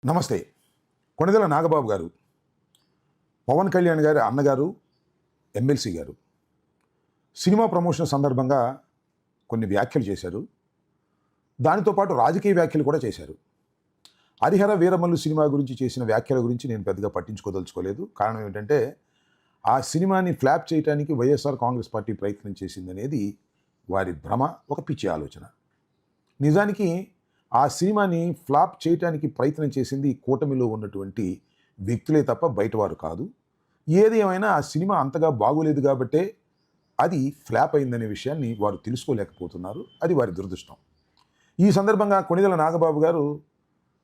నమస్తే. కొణిదెల నాగబాబు గారు, పవన్ కళ్యాణ్ గారి అన్నగారు, ఎమ్మెల్సీ గారు సినిమా ప్రమోషన్ సందర్భంగా కొన్ని వ్యాఖ్యలు చేశారు. దానితో పాటు రాజకీయ వ్యాఖ్యలు కూడా చేశారు. హరిహర వీరమల్లు సినిమా గురించి చేసిన వ్యాఖ్యల గురించి నేను పెద్దగా పట్టించుకోదలుచుకోలేదు. కారణం ఏమిటంటే ఆ సినిమాని ఫ్లాప్ చేయడానికి వైఎస్ఆర్ కాంగ్రెస్ పార్టీ ప్రయత్నం చేసిందనేది వారి భ్రమ, ఒక పిచ్చి ఆలోచన. నిజానికి ఆ సినిమాని ఫ్లాప్ చేయడానికి ప్రయత్నం చేసింది కూటమిలో ఉన్నటువంటి వ్యక్తులే తప్ప బయటవారు కాదు. ఏది ఏమైనా ఆ సినిమా అంతగా బాగోలేదు కాబట్టే అది ఫ్లాప్ అయిందనే విషయాన్ని వారు తెలుసుకోలేకపోతున్నారు. అది వారి దురదృష్టం. ఈ సందర్భంగా కొణిదెల నాగబాబు గారు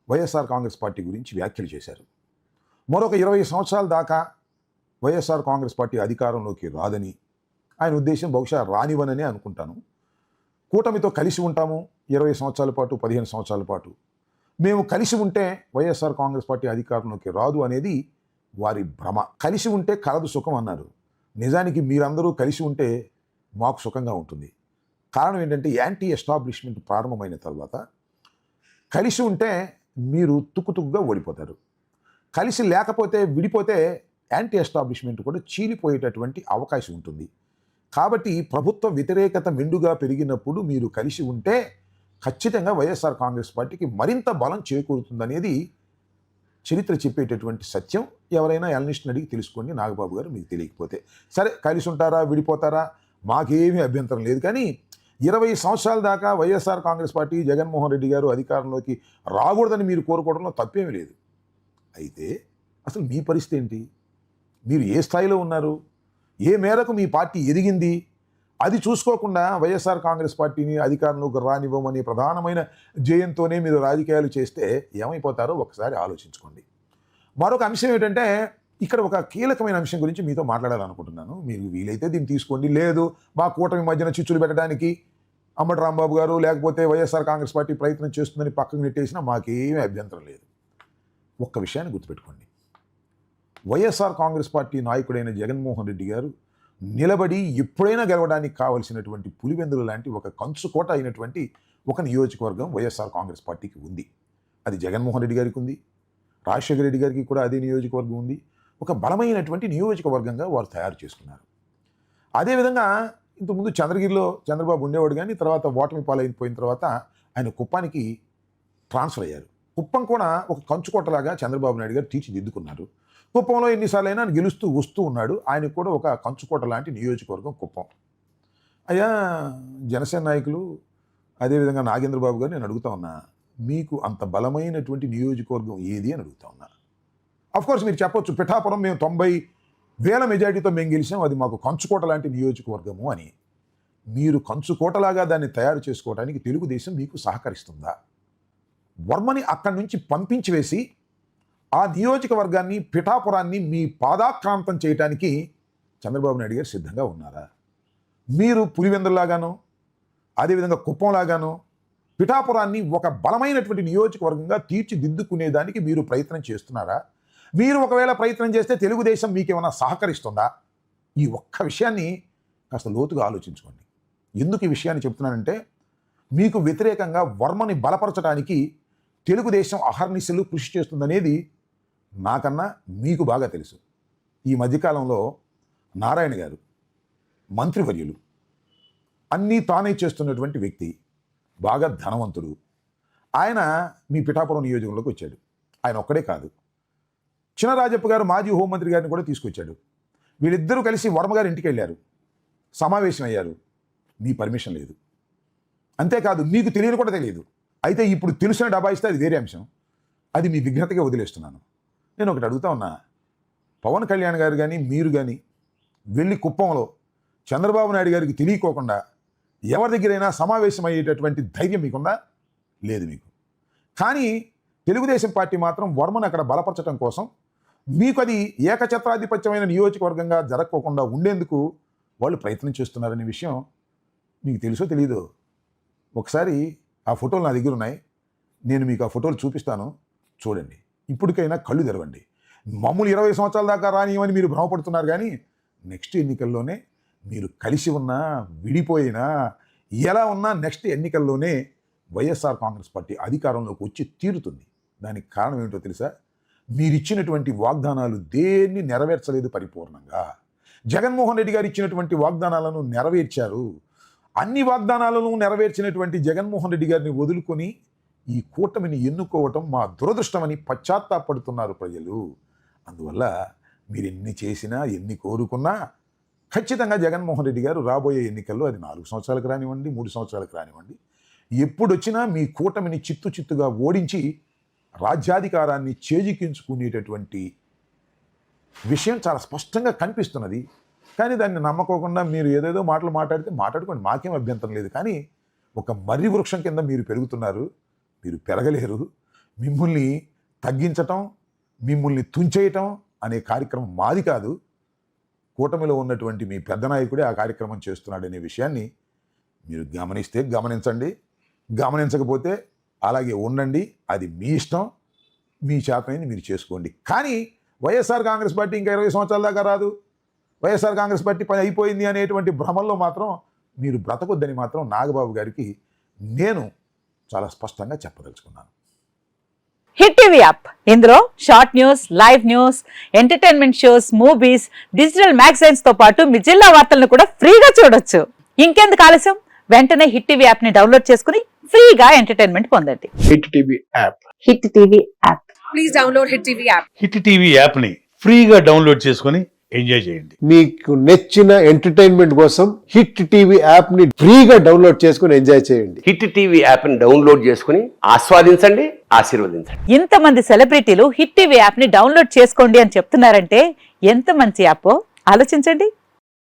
వైఎస్ఆర్ కాంగ్రెస్ పార్టీ గురించి వ్యాఖ్యలు చేశారు. మరొక 20 సంవత్సరాల దాకా వైఎస్ఆర్ కాంగ్రెస్ పార్టీ అధికారంలోకి రాదని, ఆయన ఉద్దేశం బహుశా రానివననే అనుకుంటాను. కూటమితో కలిసి ఉంటాము 20 సంవత్సరాల పాటు, 15 సంవత్సరాల పాటు. మేము కలిసి ఉంటే వైఎస్ఆర్ కాంగ్రెస్ పార్టీ అధికారంలోకి రాదు అనేది వారి భ్రమ. కలిసి ఉంటే కలదు సుఖం అన్నారు. నిజానికి మీరందరూ కలిసి ఉంటే మాకు సుఖంగా ఉంటుంది. కారణం ఏంటంటే యాంటీ ఎస్టాబ్లిష్మెంట్ ప్రారంభమైన తర్వాత కలిసి ఉంటే మీరు తుక్కుతుక్కుగా ఓడిపోతారు. కలిసి లేకపోతే, విడిపోతే యాంటీ ఎస్టాబ్లిష్మెంట్ కూడా చీలిపోయేటటువంటి అవకాశం ఉంటుంది. కాబట్టి ప్రభుత్వ వ్యతిరేకత మెండుగా పెరిగినప్పుడు మీరు కలిసి ఉంటే ఖచ్చితంగా వైఎస్ఆర్ కాంగ్రెస్ పార్టీకి మరింత బలం చేకూరుతుందనేది చరిత్ర చెప్పేటటువంటి సత్యం. ఎవరైనా ఎలనిస్ట్ని అడిగి తెలుసుకోండి నాగబాబు గారు, మీకు తెలియకపోతే. సరే, కలిసి ఉంటారా, విడిపోతారా, మాకేమీ అభ్యంతరం లేదు. కానీ 20 సంవత్సరాల దాకా వైఎస్ఆర్ కాంగ్రెస్ పార్టీ, జగన్మోహన్ రెడ్డి గారు అధికారంలోకి రాకూడదని మీరు కోరుకోవడంలో తప్పేమీ లేదు. అయితే అసలు మీ పరిస్థితి ఏంటి? మీరు ఏ స్థాయిలో ఉన్నారు? ఏ మేరకు మీ పార్టీ ఎదిగింది? అది చూసుకోకుండా వైఎస్ఆర్ కాంగ్రెస్ పార్టీని అధికారంలోకి రానివ్వమని ప్రధానమైన జయంతోనే మీరు రాజకీయాలు చేస్తే ఏమైపోతారో ఒకసారి ఆలోచించుకోండి. మరొక అంశం ఏంటంటే, ఇక్కడ ఒక కీలకమైన అంశం గురించి మీతో మాట్లాడాలనుకుంటున్నాను. మీరు వీలైతే దీన్ని తీసుకోండి. లేదు, మా కూటమి మధ్యన చిచ్చులు పెట్టడానికి అంబటి రాంబాబు గారు లేకపోతే వైఎస్ఆర్ కాంగ్రెస్ పార్టీ ప్రయత్నం చేస్తుందని పక్కకు నెట్టేసినా మాకేమీ అభ్యంతరం లేదు. ఒక్క విషయాన్ని గుర్తుపెట్టుకోండి. వైఎస్ఆర్ కాంగ్రెస్ పార్టీ నాయకుడైన జగన్మోహన్ రెడ్డి గారు నిలబడి ఎప్పుడైనా గెలవడానికి కావలసినటువంటి పులివెందులు లాంటి ఒక కంచుకోట అయినటువంటి ఒక నియోజకవర్గం వైఎస్ఆర్ కాంగ్రెస్ పార్టీకి ఉంది. అది జగన్మోహన్ రెడ్డి గారికి ఉంది, రాజశేఖర రెడ్డి గారికి కూడా అదే నియోజకవర్గం ఉంది. ఒక బలమైనటువంటి నియోజకవర్గంగా వారు తయారు చేసుకున్నారు. అదేవిధంగా ఇంతకుముందు చంద్రగిరిలో చంద్రబాబు ఉండేవాడు, కానీ తర్వాత ఓటమి పాలైపోయిన తర్వాత ఆయన కుప్పానికి ట్రాన్స్ఫర్ అయ్యారు. కుప్పం కూడా ఒక కంచుకోటలాగా చంద్రబాబు నాయుడు గారు తీర్చిదిద్దుకున్నారు. కుప్పంలో ఎన్నిసార్లు అయినా గెలుస్తూ వస్తూ ఉన్నాడు. ఆయనకు కూడా ఒక కంచుకోట లాంటి నియోజకవర్గం కుప్పం. అయ్యా జనసేన నాయకులు, అదేవిధంగా నాగేంద్రబాబు గారు, నేను అడుగుతా ఉన్నా, మీకు అంత బలమైనటువంటి నియోజకవర్గం ఏది అని అడుగుతా ఉన్నా. అఫ్కోర్స్ మీరు చెప్పొచ్చు, పిఠాపురం మేము 90,000 మెజార్టీతో మేము గెలిచాం, అది మాకు కంచుకోట లాంటి నియోజకవర్గము అని. మీరు కంచుకోటలాగా దాన్ని తయారు చేసుకోవడానికి తెలుగుదేశం మీకు సహకరిస్తుందా? వర్మని అక్కడి నుంచి పంపించి వేసి ఆ నియోజకవర్గాన్ని, పిఠాపురాన్ని మీ పాదాక్రాంతం చేయడానికి చంద్రబాబు నాయుడు గారు సిద్ధంగా ఉన్నారా? మీరు పులివెందుల్లాగానో, అదేవిధంగా కుప్పంలాగానో పిఠాపురాన్ని ఒక బలమైనటువంటి నియోజకవర్గంగా తీర్చిదిద్దుకునేదానికి మీరు ప్రయత్నం చేస్తున్నారా? మీరు ఒకవేళ ప్రయత్నం చేస్తే తెలుగుదేశం మీకేమైనా సహకరిస్తుందా? ఈ ఒక్క విషయాన్ని కాస్త లోతుగా ఆలోచించుకోండి. ఎందుకు ఈ విషయాన్ని చెప్తున్నానంటే, మీకు వ్యతిరేకంగా వర్మని బలపరచడానికి తెలుగుదేశం అహర్నిశలు కృషి చేస్తుందనేది నాకన్నా మీకు బాగా తెలుసు. ఈ మధ్యకాలంలో నారాయణ గారు మంత్రివర్యులు, అన్నీ తానే చేస్తున్నటువంటి వ్యక్తి, బాగా ధనవంతుడు. ఆయన మీ పిఠాపురం నియోజకవర్గంలోకి వచ్చాడు. ఆయన ఒక్కడే కాదు, చినరాజప్ప గారు మాజీ హోంమంత్రి గారిని కూడా తీసుకొచ్చాడు. వీళ్ళిద్దరూ కలిసి వర్మ గారి ఇంటికి వెళ్ళారు, సమావేశం అయ్యారు. మీ పర్మిషన్ లేదు. అంతేకాదు, మీకు తెలియని కూడా తెలియదు. అయితే ఇప్పుడు తెలిసిన డబాయిస్తే అది వేరే అంశం. అది మీ విఘ్నతగా వదిలేస్తున్నాను. నేను ఒకటి అడుగుతా ఉన్నా, పవన్ కళ్యాణ్ గారు కానీ మీరు కానీ వెళ్ళి కుప్పంలో చంద్రబాబు నాయుడు గారికి తెలియకోకుండా ఎవరి దగ్గరైనా సమావేశం అయ్యేటటువంటి ధైర్యం మీకుందా? లేదు మీకు. కానీ తెలుగుదేశం పార్టీ మాత్రం వర్మను అక్కడ బలపరచడం కోసం, మీకు అది ఏకఛత్రాధిపత్యమైన నియోజకవర్గంగా జరగకోకుండా ఉండేందుకు వాళ్ళు ప్రయత్నం చేస్తున్నారనే విషయం మీకు తెలుసో తెలీదో. ఒకసారి ఆ ఫోటోలు నా దగ్గర ఉన్నాయి, నేను మీకు ఆ ఫోటోలు చూపిస్తాను, చూడండి. ఇప్పటికైనా కళ్ళు తెరవండి. మామూలు 20 సంవత్సరాల దాకా రానియమని మీరు భ్రమపడుతున్నారు, కానీ నెక్స్ట్ ఎన్నికల్లోనే మీరు కలిసి ఉన్నా, విడిపోయినా, ఎలా ఉన్నా నెక్స్ట్ ఎన్నికల్లోనే వైఎస్ఆర్ కాంగ్రెస్ పార్టీ అధికారంలోకి వచ్చి తీరుతుంది. దానికి కారణం ఏమిటో తెలుసా? మీరిచ్చినటువంటి వాగ్దానాలు దేన్ని నెరవేర్చలేదు పరిపూర్ణంగా. జగన్మోహన్ రెడ్డి గారు ఇచ్చినటువంటి వాగ్దానాలను నెరవేర్చారు. అన్ని వాగ్దానాలను నెరవేర్చినటువంటి జగన్మోహన్ రెడ్డి గారిని వదులుకొని ఈ కూటమిని ఎన్నుకోవటం మా దురదృష్టమని పశ్చాత్తాపడుతున్నారు ప్రజలు. అందువల్ల మీరు ఎన్ని చేసినా ఎన్ని కోరుకున్నా ఖచ్చితంగా జగన్మోహన్ రెడ్డి గారు రాబోయే ఎన్నికల్లో, అది 4 సంవత్సరాలకు రానివ్వండి, 3 సంవత్సరాలకు రానివ్వండి, ఎప్పుడొచ్చినా మీ కూటమిని చిత్తుగా ఓడించి రాజ్యాధికారాన్ని చేజిక్కించుకునేటటువంటి విషయం చాలా స్పష్టంగా కనిపిస్తున్నది. కానీ దాన్ని నమ్మకోకుండా మీరు ఏదేదో మాటలు మాట్లాడుకోండి, మాకేం అభ్యంతరం లేదు. కానీ ఒక మర్రి వృక్షం కింద మీరు పెరుగుతున్నారు, మీరు పెరగలేరు. మిమ్మల్ని తగ్గించటం, మిమ్మల్ని తుంచేయటం అనే కార్యక్రమం మాది కాదు. కూటమిలో ఉన్నటువంటి మీ పెద్ద నాయకుడే ఆ కార్యక్రమం చేస్తున్నాడనే విషయాన్ని మీరు గమనిస్తే గమనించండి, గమనించకపోతే అలాగే ఉండండి. అది మీ ఇష్టం, మీ చేతనైంది మీరు చేసుకోండి. కానీ వైఎస్ఆర్ కాంగ్రెస్ పార్టీ ఇంకా 20 సంవత్సరాల దాకా రాదు, వైఎస్ఆర్ కాంగ్రెస్ పార్టీ పని అయిపోయింది అనేటువంటి భ్రమల్లో మాత్రం మీరు బ్రతకొద్దని మాత్రం నాగబాబు గారికి నేను చాలా స్పష్టంగా చెప్పదలుచుకున్నాను. హిట్ టీవీ యాప్, ఇందులో short news, live news, entertainment shows, movies, digital magazines తో పాటు మీ జిల్లా వార్తలను కూడా ఫ్రీగా చూడొచ్చు. ఇంకెందుకు ఆలస్యం, వెంటనే హిట్ టీవీ యాప్ ని డౌన్లోడ్ చేసుకుని ఫ్రీగా ఎంటర్టైన్మెంట్ పొందండి. Hit TV app. Hit TV app. Please download hit TV app. Hit TV app ని ఫ్రీగా డౌన్లోడ్ చేసుకొని ఎంజాయ్ చేయండి. మీకు నచ్చిన ఎంటర్టైన్మెంట్ కోసం హిట్ టీవీ యాప్ ని ఫ్రీగా డౌన్లోడ్ చేసుకొని ఎంజాయ్ చేయండి. హిట్ టీవీ యాప్ ని డౌన్లోడ్ చేసుకుని ఆస్వాదించండి, ఆశీర్వదించండి. ఇంతమంది సెలబ్రిటీలు హిట్ టీవీ యాప్ ని డౌన్లోడ్ చేసుకోండి అని చెప్తున్నారంటే ఎంత మంచి యాప్ ఆలోచించండి.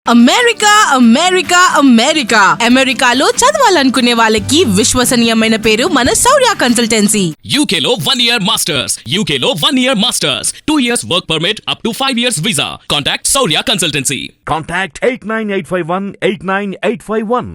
అమెరికా అమెరికా అమెరికా అమెరికాలో చదవాలనుకునే వాళ్ళకి విశ్వసనీయమైన పేరు మన శౌర్య కన్సల్టెన్సీ. UK లో 1 year masters, UK లో 1 year masters, 2 years work permit up to 5 years visa. Contact Saurya Consultancy. Contact 89851 89851.